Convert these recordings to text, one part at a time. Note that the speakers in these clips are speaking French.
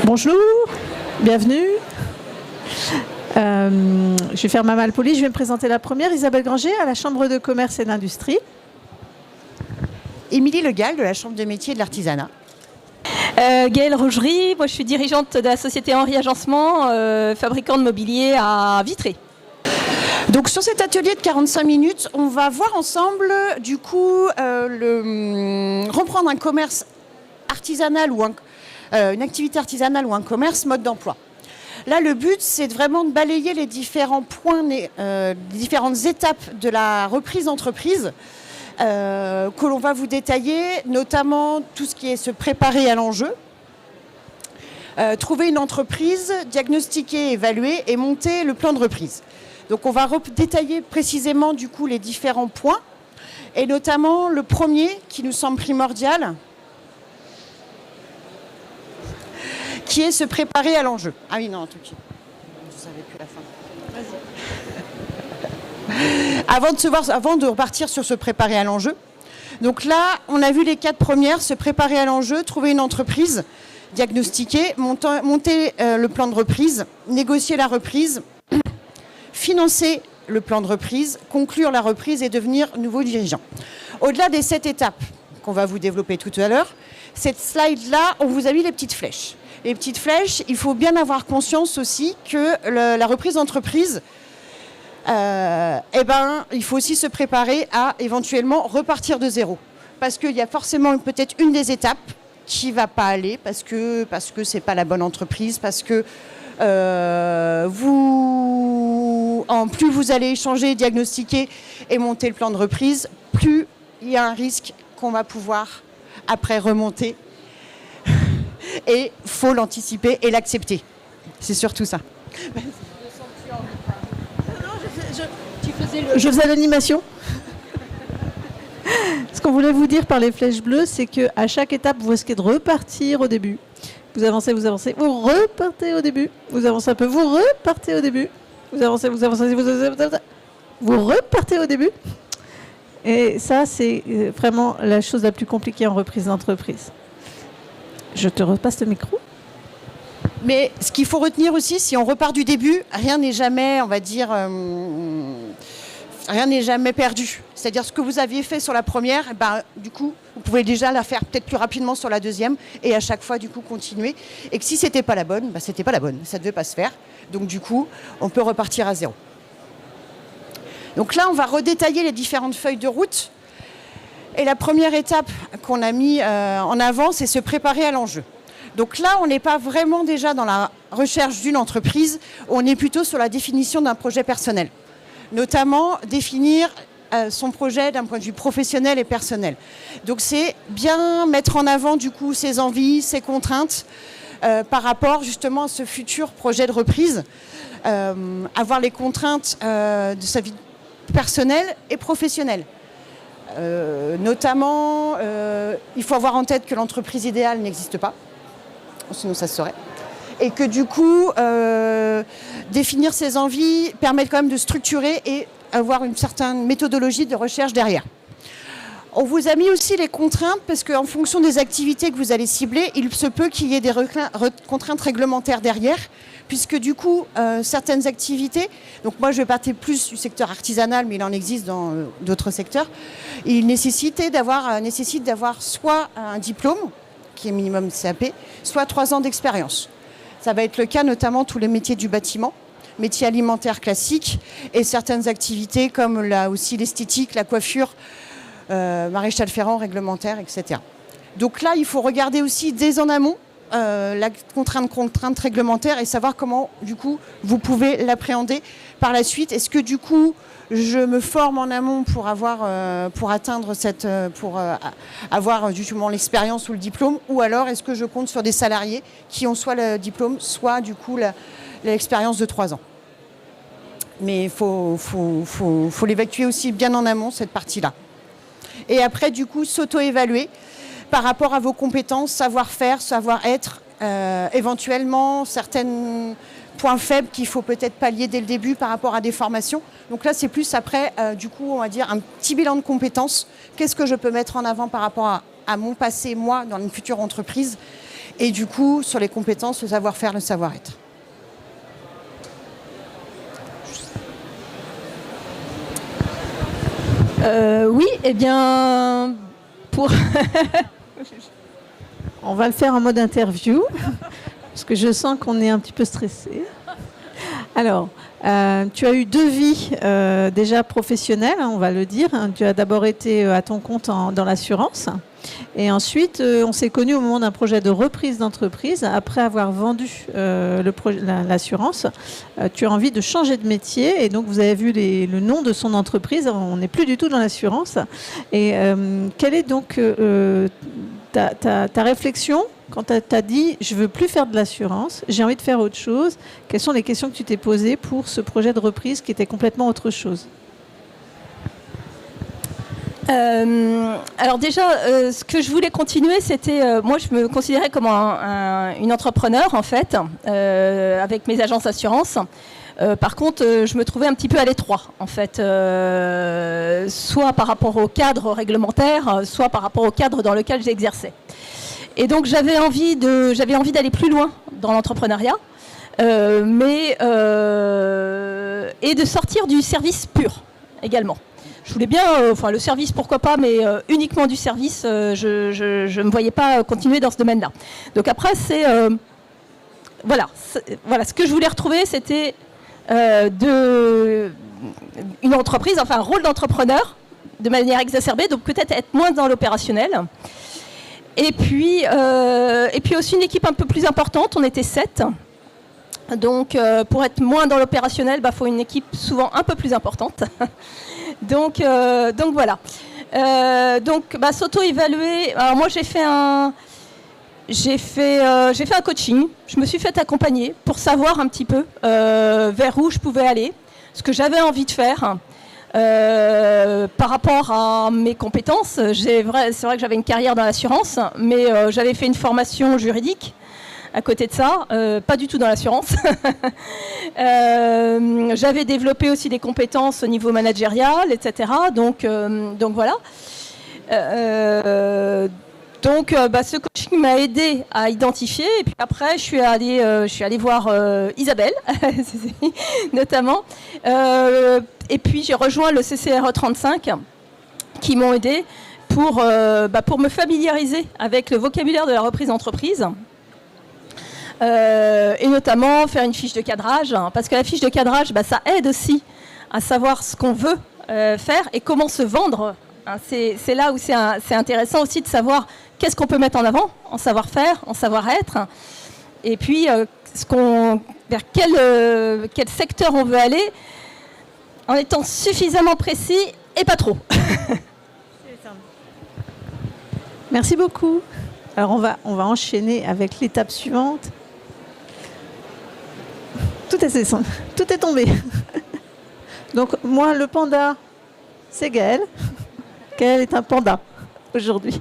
Bonjour, bienvenue. Je vais faire ma malpolie, je vais me présenter la première, Isabelle Granger, à la Chambre de commerce et d'industrie. Émilie Legal, de la Chambre de métier et de l'artisanat. Gaëlle Rougerie, moi je suis dirigeante de la société Henri Agencement, fabricant de mobilier à Vitré. Donc sur cet atelier de 45 minutes, on va voir ensemble du coup reprendre un commerce artisanal ou une activité artisanale ou un commerce mode d'emploi. Là, le but, c'est vraiment de balayer les différents points, les différentes étapes de la reprise d'entreprise que l'on va vous détailler, notamment tout ce qui est se préparer à l'enjeu, trouver une entreprise, diagnostiquer, évaluer et monter le plan de reprise. Donc on va détailler précisément du coup les différents points et notamment le premier qui nous semble primordial, qui est se préparer à l'enjeu. Ah oui, non, un truc. Je ne savais plus la fin. Vas-y. Avant de repartir sur se préparer à l'enjeu, donc là, on a vu les 4 premières, se préparer à l'enjeu, trouver une entreprise, diagnostiquer, monter le plan de reprise, négocier la reprise, financer le plan de reprise, conclure la reprise et devenir nouveau dirigeant. Au-delà des 7 étapes qu'on va vous développer tout à l'heure, cette slide-là, on vous a mis les petites flèches. Les petites flèches, il faut bien avoir conscience aussi que la reprise d'entreprise, il faut aussi se préparer à éventuellement repartir de zéro. Parce qu'il y a forcément peut-être une des étapes qui ne va pas aller, parce que ce n'est pas la bonne entreprise, parce que plus vous allez échanger, diagnostiquer et monter le plan de reprise, plus il y a un risque qu'on va pouvoir après remonter. Et il faut l'anticiper et l'accepter. C'est surtout ça. Je faisais l'animation. Ce qu'on voulait vous dire par les flèches bleues, c'est qu'à chaque étape, vous risquez de repartir au début. Vous avancez, vous repartez au début. Vous avancez un peu, vous repartez au début. Vous avancez, vous repartez au début. Et ça, c'est vraiment la chose la plus compliquée en reprise d'entreprise. Je te repasse le micro. Mais ce qu'il faut retenir aussi, si on repart du début, rien n'est jamais, on va dire, rien n'est jamais perdu. C'est-à-dire ce que vous aviez fait sur la première, du coup, vous pouvez déjà la faire peut-être plus rapidement sur la deuxième et à chaque fois, du coup, continuer. Et que si c'était pas la bonne, c'était pas la bonne. Ça ne devait pas se faire. Donc, du coup, on peut repartir à zéro. Donc là, on va redétailler les différentes feuilles de route. Et la première étape qu'on a mis en avant, c'est se préparer à l'enjeu. Donc là, on n'est pas vraiment déjà dans la recherche d'une entreprise, on est plutôt sur la définition d'un projet personnel. Notamment, définir son projet d'un point de vue professionnel et personnel. Donc c'est bien mettre en avant du coup ses envies, ses contraintes par rapport justement à ce futur projet de reprise. Avoir les contraintes de sa vie personnelle et professionnelle. Notamment, il faut avoir en tête que l'entreprise idéale n'existe pas, sinon ça se saurait. Et que du coup, définir ses envies permet quand même de structurer et avoir une certaine méthodologie de recherche derrière. On vous a mis aussi les contraintes parce qu'en fonction des activités que vous allez cibler, il se peut qu'il y ait des contraintes réglementaires derrière, puisque du coup, certaines activités, donc moi je vais partir plus du secteur artisanal, mais il en existe dans d'autres secteurs, il nécessite d'avoir soit un diplôme, qui est minimum CAP, soit 3 ans d'expérience. Ça va être le cas notamment tous les métiers du bâtiment, métiers alimentaires classiques, et certaines activités comme là aussi l'esthétique, la coiffure, maréchal ferrant, réglementaire, etc. Donc là, il faut regarder aussi dès en amont la contrainte réglementaire et savoir comment, du coup, vous pouvez l'appréhender par la suite. Est-ce que, du coup, je me forme en amont pour atteindre avoir justement l'expérience ou le diplôme, ou alors est-ce que je compte sur des salariés qui ont soit le diplôme, soit, du coup, l'expérience de 3 ans. Mais il faut l'évacuer aussi bien en amont, cette partie-là. Et après, du coup, s'auto-évaluer par rapport à vos compétences, savoir-faire, savoir-être, éventuellement certains points faibles qu'il faut peut-être pallier dès le début par rapport à des formations. Donc là, c'est plus après, du coup, on va dire un petit bilan de compétences. Qu'est-ce que je peux mettre en avant par rapport à mon passé, moi, dans une future entreprise Et du coup, sur les compétences, le savoir-faire, le savoir-être. Oui, eh bien, pour... On va le faire en mode interview, parce que je sens qu'on est un petit peu stressé. Alors, tu as eu 2 vies déjà professionnelles, on va le dire. Tu as d'abord été à ton compte dans l'assurance. Et ensuite, on s'est connus au moment d'un projet de reprise d'entreprise. Après avoir vendu l'assurance, tu as envie de changer de métier. Et donc, vous avez vu le nom de son entreprise. On n'est plus du tout dans l'assurance. Et quelle est donc ta réflexion quand tu as dit « je ne veux plus faire de l'assurance, j'ai envie de faire autre chose », quelles sont les questions que tu t'es posées pour ce projet de reprise qui était complètement autre chose? Alors déjà, ce que je voulais continuer, c'était... moi, je me considérais comme une entrepreneur, en fait, avec mes agences d'assurance. Par contre, je me trouvais un petit peu à l'étroit, en fait, soit par rapport au cadre réglementaire, soit par rapport au cadre dans lequel j'exerçais. Et donc, j'avais envie d'aller plus loin dans l'entrepreneuriat, et de sortir du service pur, également. Je voulais bien, le service, pourquoi pas, mais uniquement du service, je ne me voyais pas continuer dans ce domaine-là. Donc après, voilà, ce que je voulais retrouver, c'était une entreprise, enfin un rôle d'entrepreneur, de manière exacerbée, donc peut-être être moins dans l'opérationnel. Et puis aussi une équipe un peu plus importante, on était 7. Donc pour être moins dans l'opérationnel, faut une équipe souvent un peu plus importante. Donc voilà. S'auto-évaluer. Alors moi j'ai fait un coaching. Je me suis fait accompagner pour savoir un petit peu vers où je pouvais aller, ce que j'avais envie de faire. Par rapport à mes compétences, c'est vrai que j'avais une carrière dans l'assurance, mais j'avais fait une formation juridique à côté de ça, pas du tout dans l'assurance. J'avais développé aussi des compétences au niveau managérial, etc. Donc voilà. Ce coaching m'a aidé à identifier. Et puis après, je suis allée voir Isabelle, notamment. Et puis j'ai rejoint le CCRE 35, qui m'ont aidé pour me familiariser avec le vocabulaire de la reprise d'entreprise. Et notamment faire une fiche de cadrage, parce que la fiche de cadrage, ça aide aussi à savoir ce qu'on veut faire et comment se vendre. C'est là où c'est intéressant aussi de savoir qu'est-ce qu'on peut mettre en avant, en savoir-faire, en savoir-être, et puis vers quel secteur on veut aller, en étant suffisamment précis et pas trop. Merci beaucoup. Alors on va enchaîner avec l'étape suivante. Tout est tombé. Donc moi, le panda, c'est Gaël. Gaël est un panda aujourd'hui.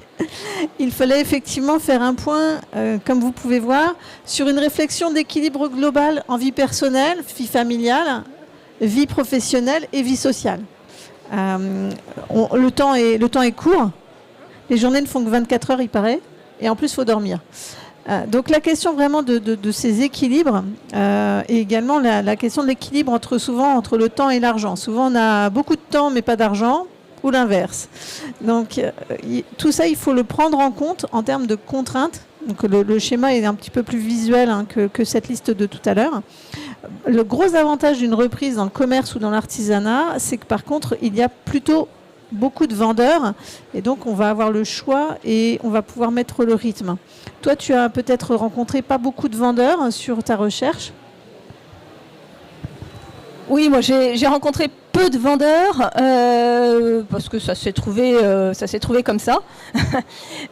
Il fallait effectivement faire un point, comme vous pouvez voir, sur une réflexion d'équilibre global en vie personnelle, vie familiale, vie professionnelle et vie sociale. Le temps est court. Les journées ne font que 24 heures, il paraît. Et en plus, il faut dormir. Donc la question vraiment de ces équilibres et également la question de l'équilibre entre le temps et l'argent. Souvent, on a beaucoup de temps mais pas d'argent, ou l'inverse. Donc tout ça, il faut le prendre en compte en termes de contraintes. Donc le schéma est un petit peu plus visuel que cette liste de tout à l'heure. Le gros avantage d'une reprise dans le commerce ou dans l'artisanat, c'est que par contre, il y a plutôt beaucoup de vendeurs et donc on va avoir le choix et on va pouvoir mettre le rythme. Toi, tu as peut-être rencontré pas beaucoup de vendeurs sur ta recherche? Oui, moi j'ai rencontré peu de vendeurs parce que ça s'est trouvé comme ça.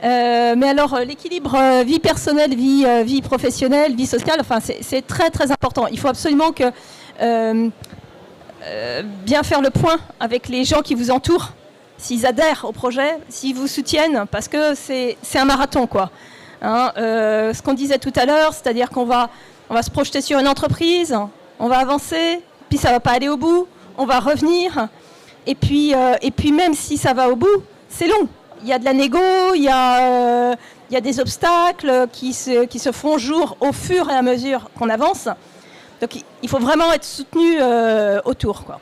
Mais alors l'équilibre vie personnelle, vie professionnelle, vie sociale, enfin c'est très très important. Il faut absolument que bien faire le point avec les gens qui vous entourent, s'ils adhèrent au projet, s'ils vous soutiennent, parce que c'est un marathon, quoi. Ce qu'on disait tout à l'heure, c'est-à-dire qu'on va se projeter sur une entreprise, on va avancer, puis ça ne va pas aller au bout, on va revenir, et puis même si ça va au bout, c'est long. Il y a de la négo, il y a il y a des obstacles qui se font jour au fur et à mesure qu'on avance. Donc il faut vraiment être soutenu autour, quoi.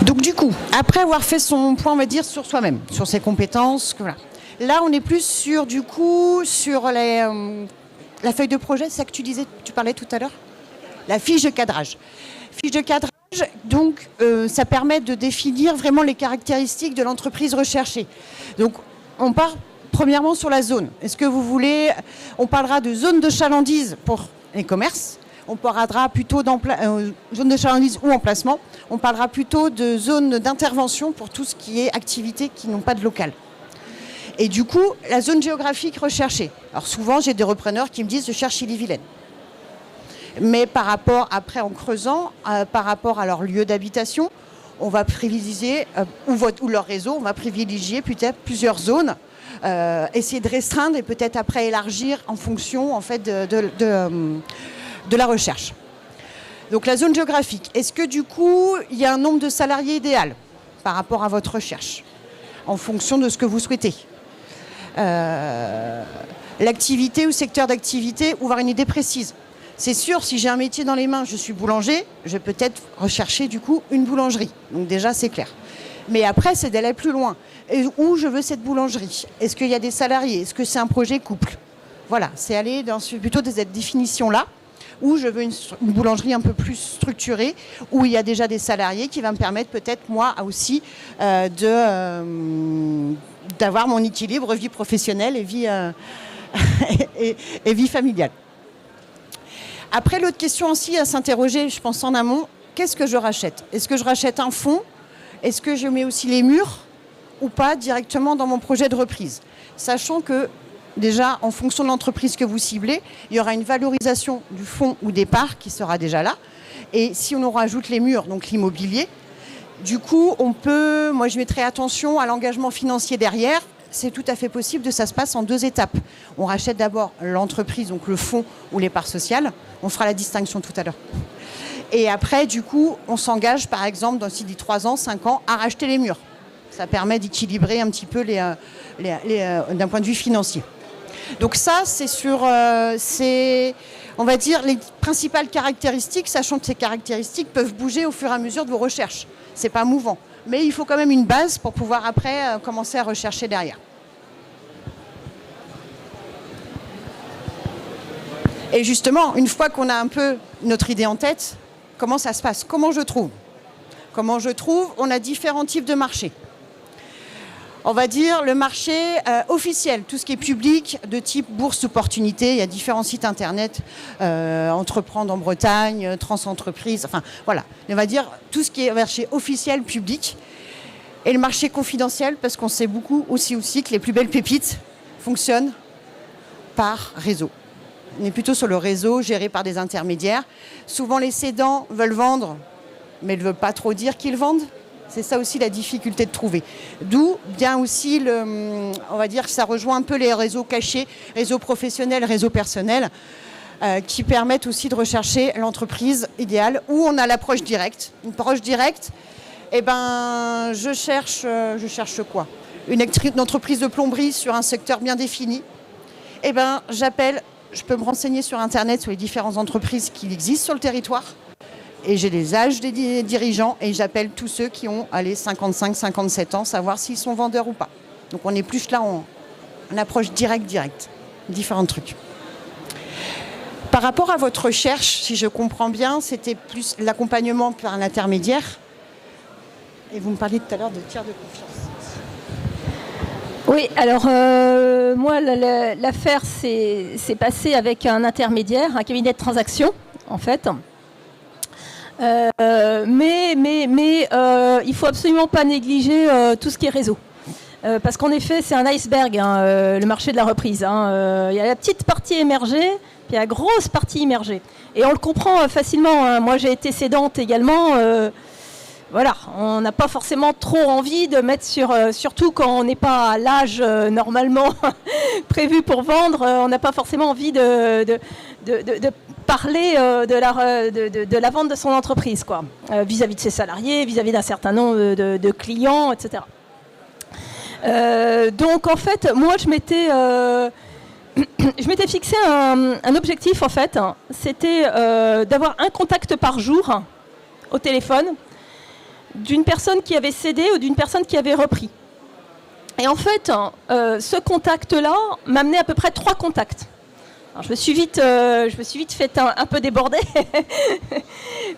Donc du coup, après avoir fait son point, on va dire, sur soi-même, sur ses compétences, voilà. Là, on est plus sur, du coup, sur la feuille de projet, c'est ça que tu parlais tout à l'heure ? La fiche de cadrage. Fiche de cadrage, donc, ça permet de définir vraiment les caractéristiques de l'entreprise recherchée. Donc, on part premièrement sur la zone. Est-ce que vous voulez... On parlera de zone de chalandise pour les commerces. On parlera plutôt zone de chalandise ou emplacement. On parlera plutôt de zone d'intervention pour tout ce qui est activités qui n'ont pas de local. Et du coup, la zone géographique recherchée. Alors souvent, j'ai des repreneurs qui me disent « je cherche Ille-et-Vilaine ». Mais par rapport, après en creusant, par rapport à leur lieu d'habitation, on va privilégier, ou leur réseau, on va privilégier peut-être plusieurs zones, essayer de restreindre et peut-être après élargir en fonction en fait, de la recherche. Donc la zone géographique, est-ce que du coup, il y a un nombre de salariés idéal par rapport à votre recherche, en fonction de ce que vous souhaitez l'activité ou secteur d'activité, ou avoir une idée précise. C'est sûr, si j'ai un métier dans les mains, je suis boulanger, je vais peut-être rechercher du coup une boulangerie. Donc déjà, c'est clair. Mais après, c'est d'aller plus loin. Et où je veux cette boulangerie ? Est-ce qu'il y a des salariés ? Est-ce que c'est un projet couple ? Voilà, c'est aller dans plutôt de cette définition-là, où je veux une boulangerie un peu plus structurée, où il y a déjà des salariés qui va me permettre peut-être, moi aussi, d'avoir mon équilibre vie professionnelle et vie, et vie familiale. Après, l'autre question aussi à s'interroger, je pense en amont, qu'est-ce que je rachète ? Est-ce que je rachète un fonds ? Est-ce que je mets aussi les murs ou pas directement dans mon projet de reprise ? Sachant que déjà, en fonction de l'entreprise que vous ciblez, il y aura une valorisation du fonds ou des parts qui sera déjà là. Et si on rajoute les murs, donc l'immobilier, du coup, moi je mettrai attention à l'engagement financier derrière. C'est tout à fait possible ça se passe en 2 étapes. On rachète d'abord l'entreprise, donc le fonds ou les parts sociales. On fera la distinction tout à l'heure. Et après, du coup, on s'engage, par exemple, dans 3 ans, 5 ans, à racheter les murs. Ça permet d'équilibrer un petit peu d'un point de vue financier. Donc ça, c'est sur, on va dire, les principales caractéristiques, sachant que ces caractéristiques peuvent bouger au fur et à mesure de vos recherches. C'est pas mouvant. Mais il faut quand même une base pour pouvoir après commencer à rechercher derrière. Et justement, une fois qu'on a un peu notre idée en tête, comment ça se passe ? Comment je trouve ? On a différents types de marchés. On va dire le marché officiel, tout ce qui est public, de type bourse opportunité. Il y a différents sites internet, Entreprendre en Bretagne, Transentreprise, enfin voilà. On va dire tout ce qui est marché officiel, public. Et le marché confidentiel, parce qu'on sait beaucoup aussi que les plus belles pépites fonctionnent par réseau. On est plutôt sur le réseau géré par des intermédiaires. Souvent les cédants veulent vendre, mais ne veulent pas trop dire qu'ils vendent. C'est ça aussi la difficulté de trouver. D'où bien aussi, on va dire que ça rejoint un peu les réseaux cachés, réseaux professionnels, réseaux personnels, qui permettent aussi de rechercher l'entreprise idéale, où on a l'approche directe. Une approche directe, je cherche quoi ? Une entreprise de plomberie sur un secteur bien défini. Je peux me renseigner sur Internet sur les différentes entreprises qui existent sur le territoire. Et j'ai les âges des dirigeants et j'appelle tous ceux qui ont 55, 57 ans, savoir s'ils sont vendeurs ou pas. Donc on est plus là en approche directe, différents trucs. Par rapport à votre recherche, si je comprends bien, c'était plus l'accompagnement par un intermédiaire. Et vous me parliez tout à l'heure de tiers de confiance. Oui, alors moi, l'affaire s'est passée avec un intermédiaire, un cabinet de transaction, en fait. Mais il faut absolument pas négliger tout ce qui est réseau. Parce qu'en effet, c'est un iceberg, le marché de la reprise. Il y a la petite partie émergée, puis il y a la grosse partie immergée. Et on le comprend facilement. Moi, j'ai été cédante également. Voilà, on n'a pas forcément trop envie de mettre surtout quand on n'est pas à l'âge normalement prévu pour vendre, on n'a pas forcément envie de parler de la vente de son entreprise, quoi, vis-à-vis de ses salariés, vis-à-vis d'un certain nombre de clients, etc. Donc en fait, moi je m'étais fixé un objectif, en fait, hein. C'était d'avoir un contact par jour au téléphone d'une personne qui avait cédé ou d'une personne qui avait repris. Et en fait, ce contact-là m'a amené à peu près 3 contacts. Alors, je me suis vite fait un peu déborder,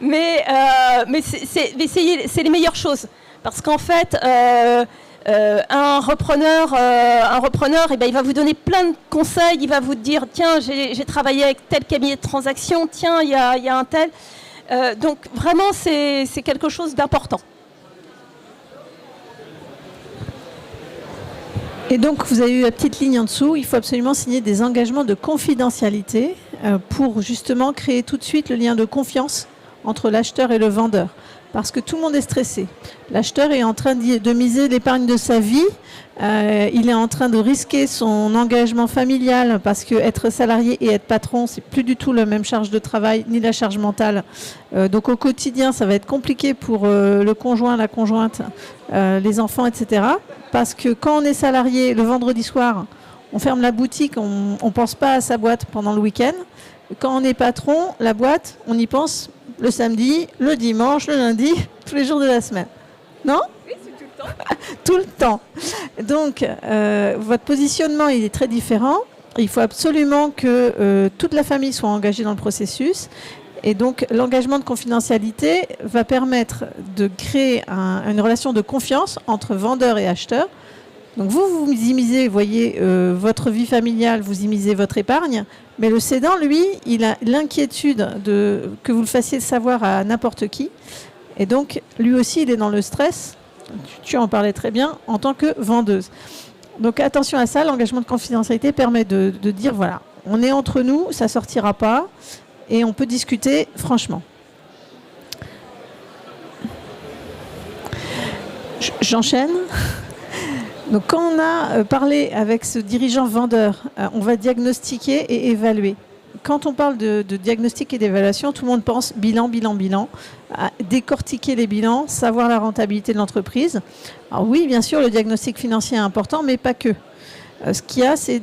mais c'est les meilleures choses. Parce qu'en fait, un repreneur, eh ben, il va vous donner plein de conseils, il va vous dire, tiens, j'ai travaillé avec tel cabinet de transaction, tiens, il y a un tel. Donc vraiment, c'est quelque chose d'important. Et donc, vous avez eu la petite ligne en dessous, il faut absolument signer des engagements de confidentialité pour justement créer tout de suite le lien de confiance entre l'acheteur et le vendeur. Parce que tout le monde est stressé. L'acheteur est en train de miser l'épargne de sa vie, il est en train de risquer son engagement familial parce que être salarié et être patron, c'est plus du tout la même charge de travail ni la charge mentale. Donc au quotidien, ça va être compliqué pour le conjoint, la conjointe, les enfants, etc. Parce que quand on est salarié, le vendredi soir, on ferme la boutique, on ne pense pas à sa boîte pendant le week-end. Quand on est patron, la boîte, on y pense le samedi, le dimanche, le lundi, tous les jours de la semaine. Non ? Oui, c'est tout le temps. Tout le temps. Donc, votre positionnement, il est très différent. Il faut absolument que toute la famille soit engagée dans le processus. Et donc, l'engagement de confidentialité va permettre de créer une relation de confiance entre vendeur et acheteur. Donc, vous y voyez, votre vie familiale, vous y misez votre épargne. Mais le cédant, lui, il a l'inquiétude que vous le fassiez savoir à n'importe qui. Et donc, lui aussi, il est dans le stress. Tu en parlais très bien, en tant que vendeuse. Donc, attention à ça. L'engagement de confidentialité permet de dire, voilà, on est entre nous, ça ne sortira pas. Et on peut discuter franchement. J'enchaîne. Donc, quand on a parlé avec ce dirigeant vendeur, on va diagnostiquer et évaluer. Quand on parle de diagnostic et d'évaluation, tout le monde pense bilan, à décortiquer les bilans, savoir la rentabilité de l'entreprise. Alors oui, bien sûr, le diagnostic financier est important, mais pas que. Ce qu'il y a, c'est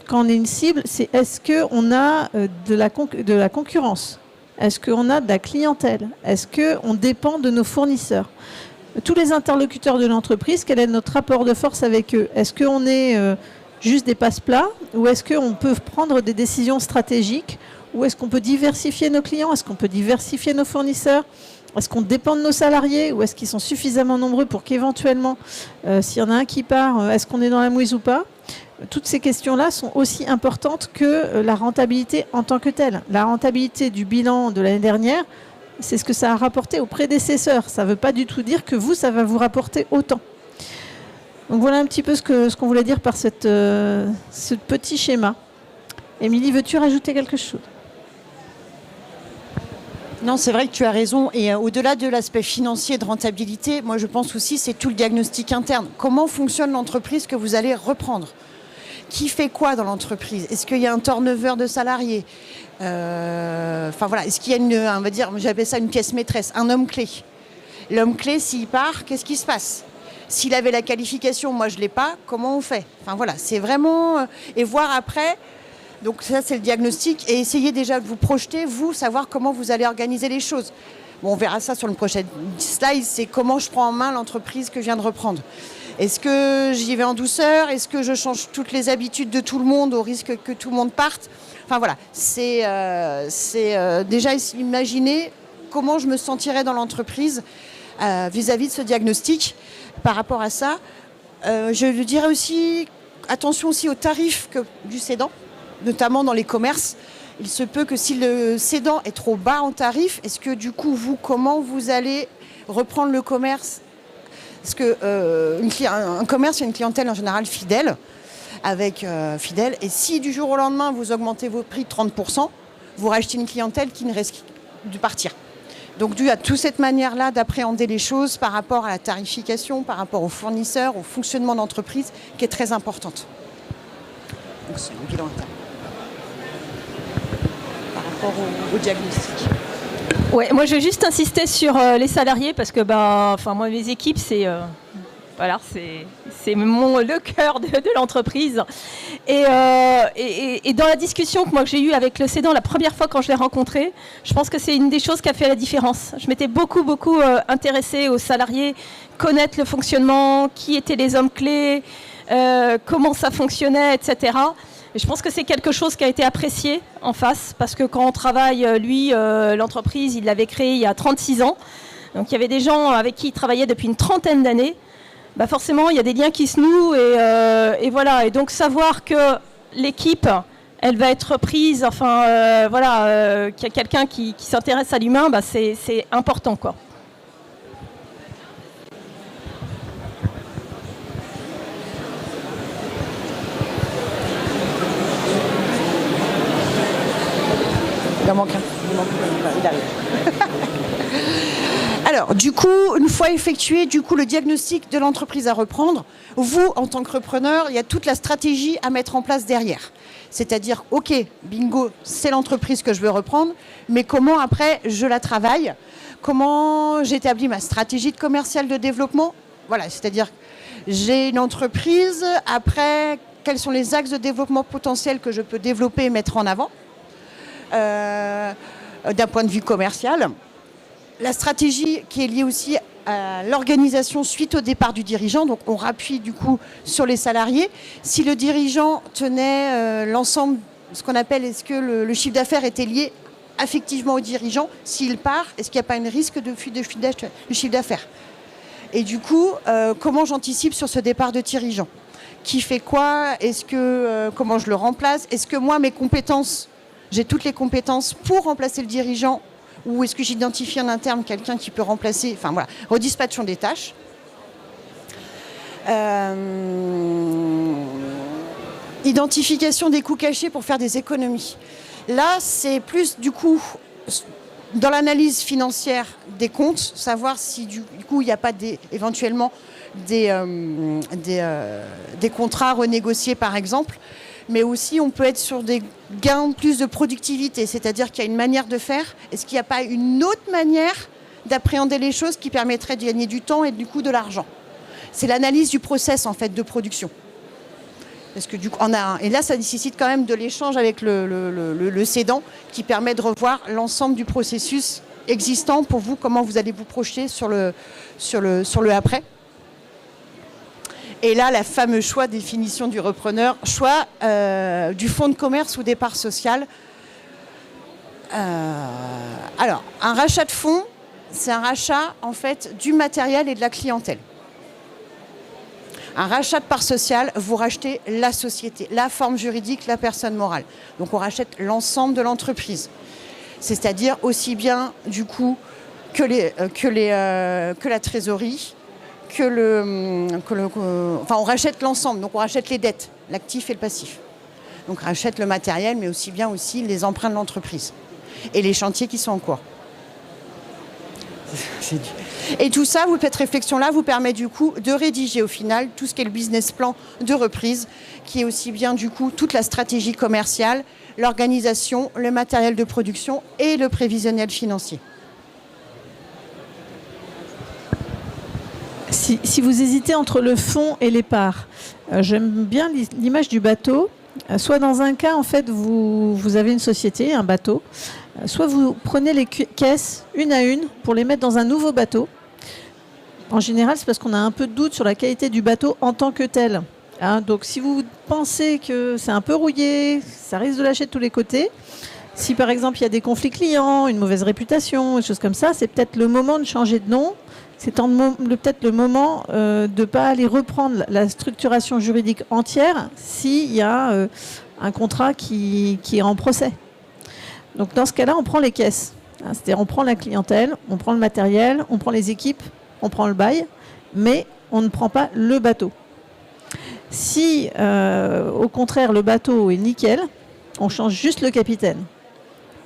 quand on est une cible, c'est est-ce qu'on a de la concurrence ? Est-ce qu'on a de la clientèle ? Est-ce qu'on dépend de nos fournisseurs ? Tous les interlocuteurs de l'entreprise, quel est notre rapport de force avec eux ? Est-ce qu'on est juste des passe-plats ou est-ce qu'on peut prendre des décisions stratégiques ? Ou est-ce qu'on peut diversifier nos clients ? Est-ce qu'on peut diversifier nos fournisseurs ? Est-ce qu'on dépend de nos salariés ou est-ce qu'ils sont suffisamment nombreux pour qu'éventuellement, s'il y en a un qui part, est-ce qu'on est dans la mouise ou pas ? Toutes ces questions-là sont aussi importantes que la rentabilité en tant que telle. La rentabilité du bilan de l'année dernière, c'est ce que ça a rapporté aux prédécesseurs. Ça ne veut pas du tout dire que vous, ça va vous rapporter autant. Donc voilà un petit peu ce qu'on voulait dire par ce petit schéma. Émilie, veux-tu rajouter quelque chose ? Non, c'est vrai que tu as raison. Et au-delà de l'aspect financier de rentabilité, moi je pense aussi c'est tout le diagnostic interne. Comment fonctionne l'entreprise que vous allez reprendre ? Qui fait quoi dans l'entreprise ? Est-ce qu'il y a un turnover de salariés ? Enfin voilà, est-ce qu'il y a on va dire, j'appelle ça une pièce maîtresse, un homme clé. L'homme clé, s'il part, qu'est-ce qui se passe ? S'il avait la qualification, moi je ne l'ai pas, comment on fait ? Enfin voilà, c'est vraiment... et voir après... Donc ça, c'est le diagnostic. Et essayez déjà de vous projeter, vous, savoir comment vous allez organiser les choses. Bon, on verra ça sur le prochain slide. C'est comment je prends en main l'entreprise que je viens de reprendre. Est-ce que j'y vais en douceur ? Est-ce que je change toutes les habitudes de tout le monde au risque que tout le monde parte ? Enfin voilà, c'est déjà imaginer comment je me sentirais dans l'entreprise vis-à-vis de ce diagnostic. Par rapport à ça, je dirais aussi, attention aussi aux tarifs du cédant, notamment dans les commerces. Il se peut que si le cédant est trop bas en tarif, est-ce que du coup, comment vous allez reprendre le commerce ? Parce que un commerce, c'est une clientèle en général fidèle, fidèle. Et si du jour au lendemain, vous augmentez vos prix de 30%, vous rachetez une clientèle qui ne risque de partir. Donc dû à toute cette manière-là d'appréhender les choses par rapport à la tarification, par rapport aux fournisseurs, au fonctionnement d'entreprise, qui est très importante. Donc c'est un bilan interne. rapport au diagnostic. Ouais, moi je vais juste insister sur les salariés parce que moi mes équipes c'est le cœur de l'entreprise. Et dans la discussion que j'ai eue avec le cédant la première fois quand je l'ai rencontré, je pense que c'est une des choses qui a fait la différence. Je m'étais beaucoup intéressée aux salariés, connaître le fonctionnement, qui étaient les hommes clés, comment ça fonctionnait, etc. Et je pense que c'est quelque chose qui a été apprécié en face, parce que quand on travaille, l'entreprise, il l'avait créée il y a 36 ans. Donc il y avait des gens avec qui il travaillait depuis une trentaine d'années. Forcément, il y a des liens qui se nouent et voilà. Et donc savoir que l'équipe, elle va être prise, qu'il y a quelqu'un qui s'intéresse à l'humain, c'est important, quoi. Il en manque un. Il arrive. Alors, du coup, une fois effectué le diagnostic de l'entreprise à reprendre, vous, en tant que repreneur, il y a toute la stratégie à mettre en place derrière. C'est-à-dire, OK, bingo, c'est l'entreprise que je veux reprendre, mais comment après je la travaille? Comment j'établis ma stratégie de commercial de développement? Voilà, c'est-à-dire, j'ai une entreprise, après, quels sont les axes de développement potentiels que je peux développer et mettre en avant d'un point de vue commercial. La stratégie qui est liée aussi à l'organisation suite au départ du dirigeant, donc on rappuie du coup sur les salariés. Si le dirigeant tenait l'ensemble, ce qu'on appelle, est-ce que le chiffre d'affaires était lié affectivement au dirigeant? S'il part, est-ce qu'il n'y a pas un risque de fuite du chiffre d'affaires? Et du coup, comment j'anticipe sur ce départ de dirigeant? Qui fait quoi? Comment je le remplace? Est-ce que moi, mes compétences, j'ai toutes les compétences pour remplacer le dirigeant? Ou est-ce que j'identifie en interne quelqu'un qui peut remplacer? Enfin voilà, redispatchons des tâches. Identification des coûts cachés pour faire des économies. Là, c'est plus du coup dans l'analyse financière des comptes, savoir si du coup il n'y a pas éventuellement des contrats renégociés par exemple. Mais aussi, on peut être sur des gains plus de productivité, c'est-à-dire qu'il y a une manière de faire. Est-ce qu'il n'y a pas une autre manière d'appréhender les choses qui permettrait de gagner du temps et du coup de l'argent? C'est l'analyse du process en fait de production. Parce que du coup, et là, ça nécessite quand même de l'échange avec le cédant qui permet de revoir l'ensemble du processus existant pour vous, comment vous allez vous projeter sur le après. Et là, la fameuse choix, définition du repreneur, choix du fonds de commerce ou départ social. Alors, un rachat de fonds, c'est un rachat en fait du matériel et de la clientèle. Un rachat de part sociale, vous rachetez la société, la forme juridique, la personne morale. Donc on rachète l'ensemble de l'entreprise. C'est-à-dire aussi bien du coup que la trésorerie, on rachète l'ensemble, donc on rachète les dettes, l'actif et le passif. Donc on rachète le matériel, mais aussi bien les emprunts de l'entreprise et les chantiers qui sont en cours. Et tout ça, cette réflexion-là vous permet du coup de rédiger au final tout ce qui est le business plan de reprise, qui est aussi bien du coup toute la stratégie commerciale, l'organisation, le matériel de production et le prévisionnel financier. Si vous hésitez entre le fonds et les parts, j'aime bien l'image du bateau. Soit dans un cas, en fait, vous avez une société, un bateau, soit vous prenez les caisses une à une pour les mettre dans un nouveau bateau. En général, c'est parce qu'on a un peu de doute sur la qualité du bateau en tant que tel. Donc si vous pensez que c'est un peu rouillé, ça risque de lâcher de tous les côtés. Si par exemple il y a des conflits clients, une mauvaise réputation, des choses comme ça, c'est peut-être le moment de changer de nom. C'est peut-être le moment de ne pas aller reprendre la structuration juridique entière s'il y a un contrat qui est en procès. Donc dans ce cas-là, on prend les caisses. C'est-à-dire on prend la clientèle, on prend le matériel, on prend les équipes, on prend le bail, mais on ne prend pas le bateau. Si au contraire le bateau est nickel, on change juste le capitaine.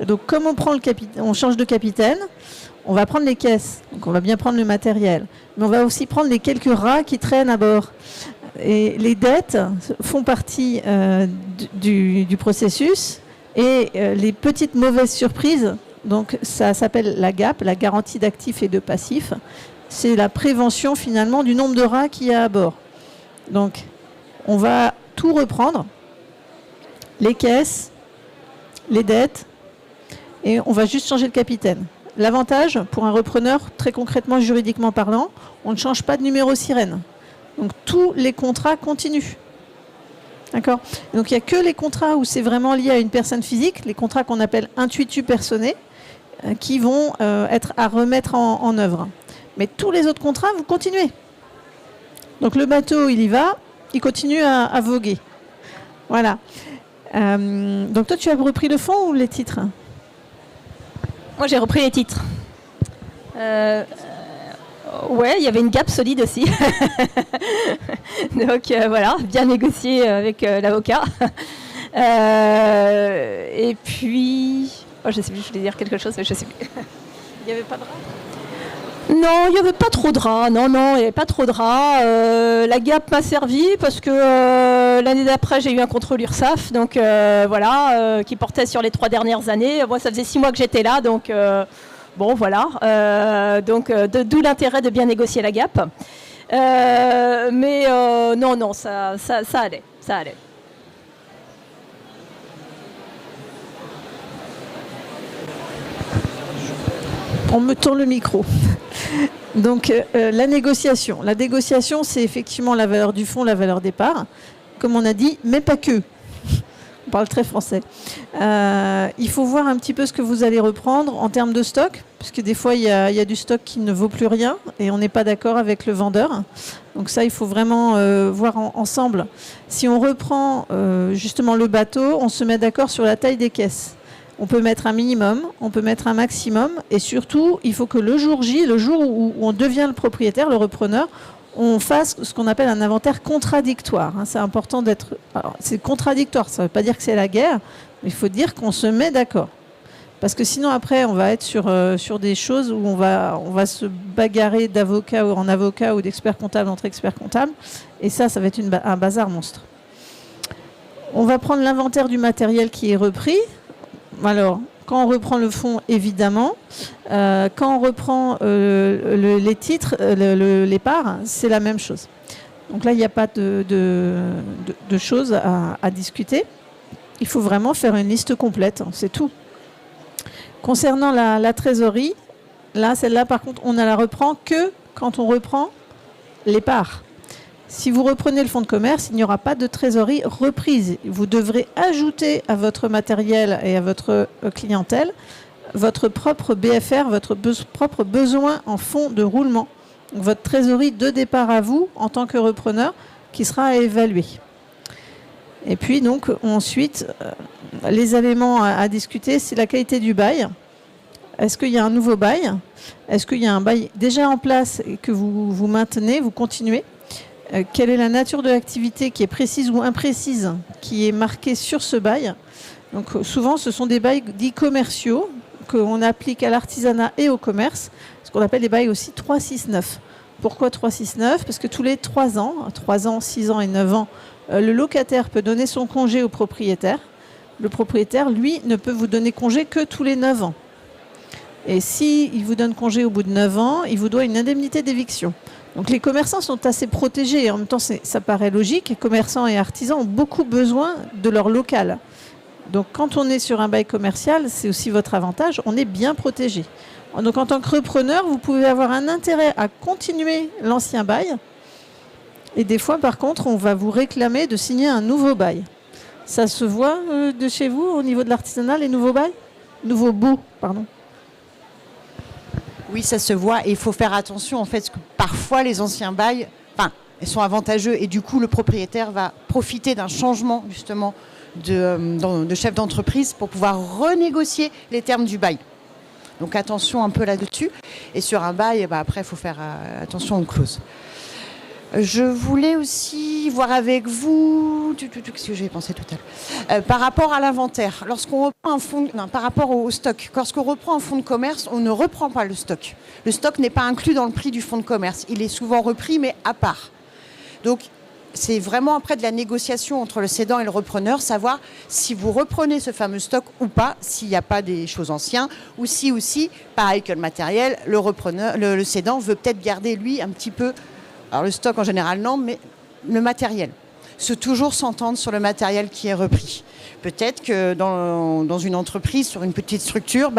Donc comme on change de capitaine, on va prendre les caisses, donc on va bien prendre le matériel, mais on va aussi prendre les quelques rats qui traînent à bord. Et les dettes font partie du processus, Et les petites mauvaises surprises, donc ça s'appelle la GAP, la garantie d'actifs et de passifs. C'est la prévention finalement du nombre de rats qu'il y a à bord. Donc on va tout reprendre, les caisses, les dettes, et on va juste changer le capitaine. L'avantage pour un repreneur, très concrètement, juridiquement parlant, on ne change pas de numéro sirène. Donc tous les contrats continuent. D'accord ? Donc il n'y a que les contrats où c'est vraiment lié à une personne physique, les contrats qu'on appelle intuitu personae, qui vont être à remettre en œuvre. Mais tous les autres contrats, vous continuez. Donc le bateau, il y va, il continue à voguer. Voilà. Donc toi, tu as repris le fond ou les titres ? Moi, j'ai repris les titres. Ouais, il y avait une gap solide aussi. Donc voilà, bien négocié avec l'avocat. Et puis, oh, je sais plus, je voulais dire quelque chose, mais je sais plus. Il n'y avait pas de rats ? Non, il n'y avait pas trop de rats. Non, il n'y avait pas trop de rats. La gap m'a servi parce que l'année d'après, j'ai eu un contrôle URSSAF, donc voilà, qui portait sur les 3 dernières années. Moi, ça faisait 6 mois que j'étais là, donc bon, voilà. Donc, d'où l'intérêt de bien négocier la gap. Mais non, ça allait, ça allait. On me tourne le micro. Donc, la négociation. La négociation, c'est effectivement la valeur du fonds, la valeur des parts, comme on a dit, mais pas que. On parle très français. Il faut voir un petit peu ce que vous allez reprendre en termes de stock, parce que des fois, il y a du stock qui ne vaut plus rien et on n'est pas d'accord avec le vendeur. Donc ça, il faut vraiment voir ensemble. Si on reprend justement le bateau, on se met d'accord sur la taille des caisses. On peut mettre un minimum, on peut mettre un maximum, et surtout, il faut que le jour J, le jour où on devient le propriétaire, le repreneur, on fasse ce qu'on appelle un inventaire contradictoire. C'est important d'être... Alors, c'est contradictoire, ça ne veut pas dire que c'est la guerre, mais il faut dire qu'on se met d'accord. Parce que sinon, après, on va être sur des choses où on va se bagarrer d'avocat en avocat ou d'expert comptable entre experts comptables, et ça va être un bazar monstre. On va prendre l'inventaire du matériel qui est repris. Alors, quand on reprend le fonds, évidemment, quand on reprend les titres, les parts, c'est la même chose. Donc là, il n'y a pas de choses à discuter. Il faut vraiment faire une liste complète, c'est tout. Concernant la trésorerie, là, celle-là, par contre, on ne la reprend que quand on reprend les parts. Si vous reprenez le fonds de commerce, il n'y aura pas de trésorerie reprise. Vous devrez ajouter à votre matériel et à votre clientèle votre propre BFR, votre propre besoin en fonds de roulement. Donc, votre trésorerie de départ à vous, en tant que repreneur, qui sera à évaluer. Et puis, donc, ensuite, les éléments à discuter, c'est la qualité du bail. Est-ce qu'il y a un nouveau bail ? Est-ce qu'il y a un bail déjà en place et que vous maintenez, vous continuez ? Quelle est la nature de l'activité qui est précise ou imprécise, qui est marquée sur ce bail. Donc souvent, ce sont des bails dits commerciaux qu'on applique à l'artisanat et au commerce, ce qu'on appelle les bails aussi 369. Pourquoi 369 ? Parce que tous les 3 ans, 6 ans et 9 ans, le locataire peut donner son congé au propriétaire. Le propriétaire, lui, ne peut vous donner congé que tous les 9 ans. Et s'il vous donne congé au bout de 9 ans, il vous doit une indemnité d'éviction. Donc les commerçants sont assez protégés et en même temps ça paraît logique. Les commerçants et artisans ont beaucoup besoin de leur local. Donc quand on est sur un bail commercial, c'est aussi votre avantage, on est bien protégé. Donc en tant que repreneur, vous pouvez avoir un intérêt à continuer l'ancien bail. Et des fois par contre, on va vous réclamer de signer un nouveau bail. Ça se voit de chez vous au niveau de l'artisanat, les nouveaux bails ? Nouveaux baux, pardon. Oui, ça se voit et il faut faire attention en fait, parce que parfois les anciens bails, ils sont avantageux et du coup le propriétaire va profiter d'un changement justement de chef d'entreprise pour pouvoir renégocier les termes du bail. Donc attention un peu là-dessus. Et sur un bail, après il faut faire attention aux clauses. Je voulais aussi voir avec vous, qu'est-ce que j'avais pensé tout à l'heure, par rapport à l'inventaire. Lorsqu'on reprend par rapport au stock, lorsqu'on reprend un fonds de commerce, on ne reprend pas le stock. Le stock n'est pas inclus dans le prix du fonds de commerce. Il est souvent repris, mais à part. Donc, c'est vraiment après de la négociation entre le cédant et le repreneur, savoir si vous reprenez ce fameux stock ou pas, s'il n'y a pas des choses anciennes, ou si aussi, pareil que le matériel, le cédant veut peut-être garder lui un petit peu, alors le stock en général non, mais le matériel. Toujours s'entendre sur le matériel qui est repris. Peut-être que dans une entreprise, sur une petite structure,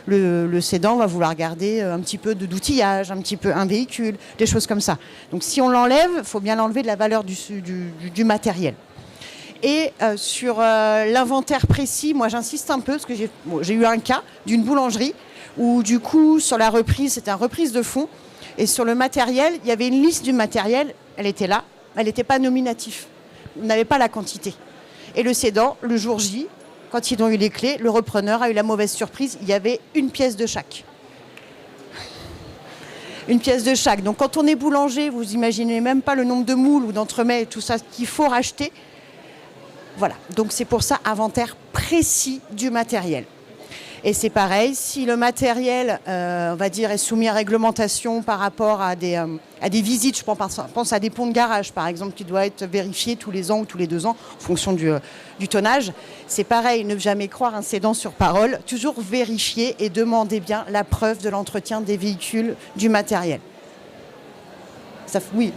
le cédant va vouloir garder un petit peu d'outillage, un petit peu un véhicule, des choses comme ça. Donc si on l'enlève, il faut bien l'enlever de la valeur du matériel. Et sur l'inventaire précis, moi j'insiste un peu, parce que j'ai eu un cas d'une boulangerie où du coup, sur la reprise, c'était une reprise de fonds. Et sur le matériel, il y avait une liste du matériel, elle était là, elle n'était pas nominative. On n'avait pas la quantité. Et le cédant, le jour J, quand ils ont eu les clés, le repreneur a eu la mauvaise surprise, il y avait une pièce de chaque. Une pièce de chaque. Donc quand on est boulanger, vous imaginez même pas le nombre de moules ou d'entremets et tout ça qu'il faut racheter. Voilà, donc c'est pour ça, inventaire précis du matériel. Et c'est pareil, si le matériel, on va dire, est soumis à réglementation par rapport à des visites, je pense à des ponts de garage, par exemple, qui doivent être vérifiés tous les ans ou tous les 2 ans, en fonction du tonnage. C'est pareil, ne jamais croire un cédant sur parole, toujours vérifier et demander bien la preuve de l'entretien des véhicules, du matériel. Oui.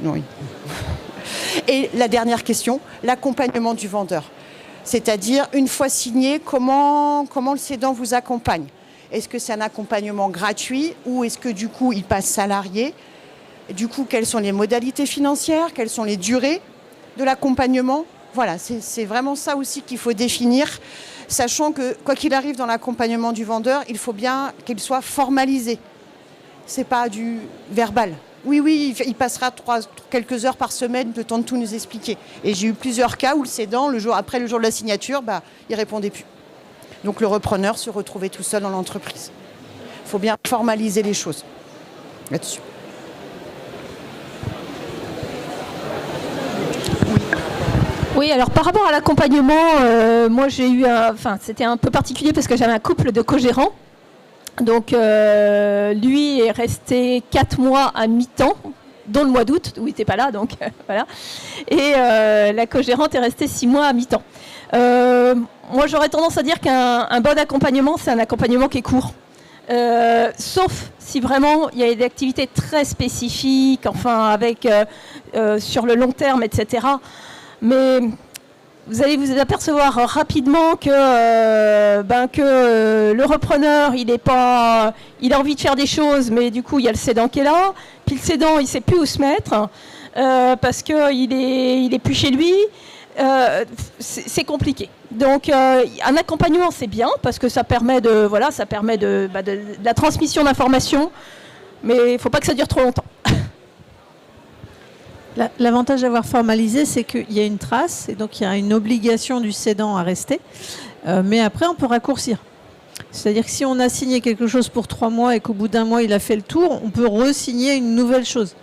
Et la dernière question, l'accompagnement du vendeur. C'est-à-dire, une fois signé, comment le cédant vous accompagne? Est-ce que c'est un accompagnement gratuit ou est-ce que du coup, il passe salarié? Du coup, quelles sont les modalités financières? Quelles sont les durées de l'accompagnement? Voilà, c'est vraiment ça aussi qu'il faut définir, sachant que, quoi qu'il arrive dans l'accompagnement du vendeur, il faut bien qu'il soit formalisé. Ce n'est pas du verbal. Oui, il passera quelques heures par semaine le temps de tout nous expliquer. Et j'ai eu plusieurs cas où le cédant, après le jour de la signature, il répondait plus. Donc le repreneur se retrouvait tout seul dans l'entreprise. Il faut bien formaliser les choses là-dessus. Oui, alors par rapport à l'accompagnement, moi j'ai eu c'était un peu particulier parce que j'avais un couple de co-gérants. Donc lui est resté 4 mois à mi-temps, dont le mois d'août, où il n'était pas là, donc voilà. Et la co-gérante est restée 6 mois à mi-temps. Moi j'aurais tendance à dire qu'un bon accompagnement, c'est un accompagnement qui est court. Sauf si vraiment il y a des activités très spécifiques, avec sur le long terme, etc. Mais vous allez vous apercevoir rapidement que le repreneur, il a envie de faire des choses, mais du coup, il y a le cédant qui est là. Puis le cédant, il ne sait plus où se mettre parce qu'il est plus chez lui. C'est compliqué. Donc, un accompagnement, c'est bien parce que ça permet de la transmission d'informations, mais il ne faut pas que ça dure trop longtemps. L'avantage d'avoir formalisé, c'est qu'il y a une trace et donc il y a une obligation du cédant à rester. Mais après, on peut raccourcir. C'est-à-dire que si on a signé quelque chose pour 3 mois et qu'au bout d'1 mois, il a fait le tour, on peut re-signer une nouvelle chose.